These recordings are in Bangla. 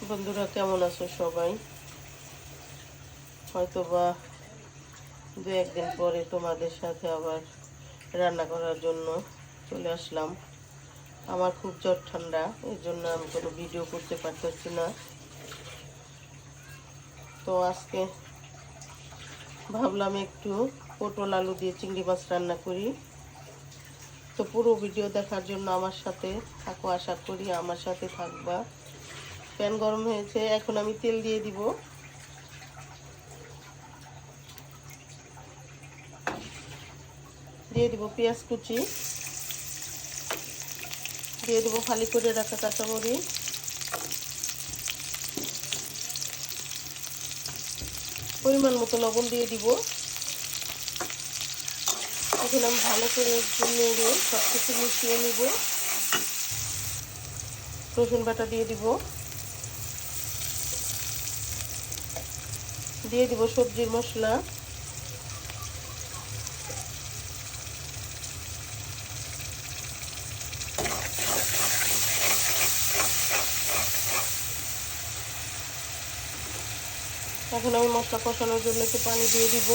বন্ধুরা কেমন আছো সবাই? হয়তোবা দু একদিন পরে তোমাদের সাথে আবার রান্না করার জন্য চলে আসলাম। আমার খুব জ্বর ঠান্ডা, এই জন্য আমি কোনো ভিডিও করতে পারতেছি না। তো আজকে ভাবলাম একটু পটল আলু দিয়ে চিংড়ি মাছ রান্না করি। তো পুরো ভিডিও দেখার জন্য আমার সাথে থাকো, আশা করি আমার সাথে থাকবা। প্যান গরম হয়েছে, এখন আমি তেল দিয়ে দিব। দিয়ে দিব পেঁয়াজ কুচি, দিয়ে দেবো ফালি করে রাখা কাঁচামরিচ, পরিমাণ মতো লবণ দিয়ে দিব। এখন আমি ভালো করে একটু নেড়ে সব কিছু মিশিয়ে নিব। রসুন বাটা দিয়ে দিব, দিয়ে দিব সবজির মশলা, এখন আমি মশলা কষানোর জন্য একটু পানি দিয়ে দিব।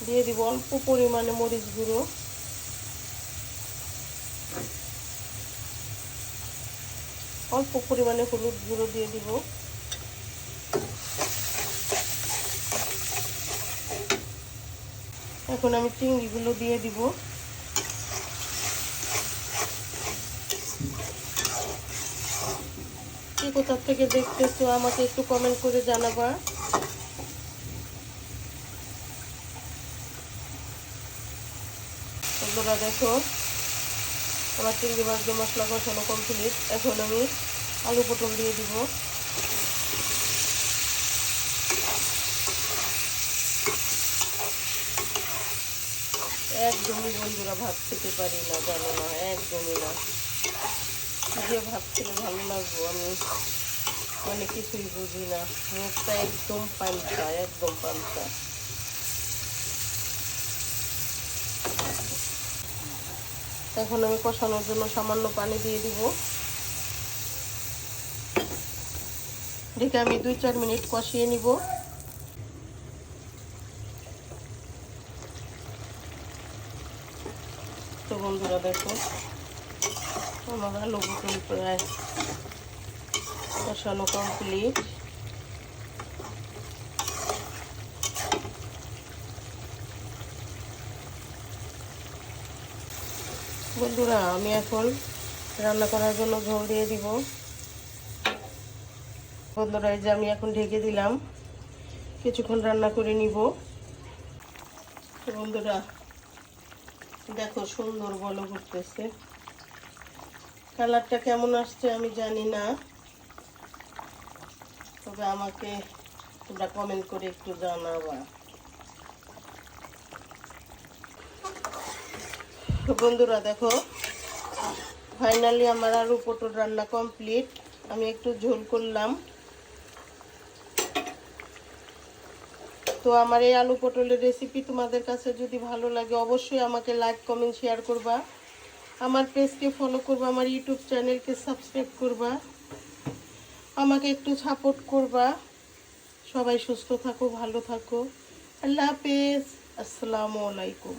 দিয়ে দিব অল্প পরিমাণে মরিচ গুঁড়ো, অল্প পরিমাণে হলুদ গুঁড়ো দিয়ে দিব। এখন আমি চিংড়িগুলো দিয়ে দিব। কে কোথা থেকে দেখতেছো আমাকে একটু কমেন্ট করে জানাবা। বন্ধুরা দেখো, আমার চিংড়ি মাছ দিয়ে মশলা কষানো কমপ্লিট। এখন আমি আলু পটল দিয়ে দিব। একদমই বন্ধুরা ভাত খেতে পারি না, জানো না, একদমই না। যে ভাত খেলে ভালো লাগবো আমি মানে কিছুই বুঝি না, মুখটা একদম পান্তা, একদম পান্তা। এখন আমি কষানোর জন্য সামান্য পানি দিয়ে দিব। ঢেকে আমি 2-4 মিনিট কষিয়ে নিব। তো বন্ধুরা দেখো, আমার আলু পটল প্রায় কষানো কমপ্লিট। বন্ধুরা আমি এখন রান্না করার জন্য ঝোল দিয়ে দিব। বন্ধুরা এই যে আমি এখন ঢেকে দিলাম, কিছুক্ষণ রান্না করে নিব। বন্ধুরা দেখো সুন্দর বলক উঠতেছে, কালারটা কেমন আসছে আমি জানি না, তবে আমাকে তোমরা কমেন্ট করে একটু জানাবা। বন্ধুরা দেখো ফাইনালি আমার আলু পটল রান্না কমপ্লিট। আমি একটু ঝোল করলাম। তো আমার এই আলু পটলের রেসিপি তোমাদের কাছে যদি ভালো লাগে অবশ্যই আমাকে লাইক কমেন্ট শেয়ার করবা, আমার পেজকে ফলো করবা, আমার ইউটিউব চ্যানেলকে সাবস্ক্রাইব করবা, আমাকে একটু সাপোর্ট করবা। সবাই সুস্থ থাকো, ভালো থাকো। আল্লাহ হাফেজ, আসসালামু আলাইকুম।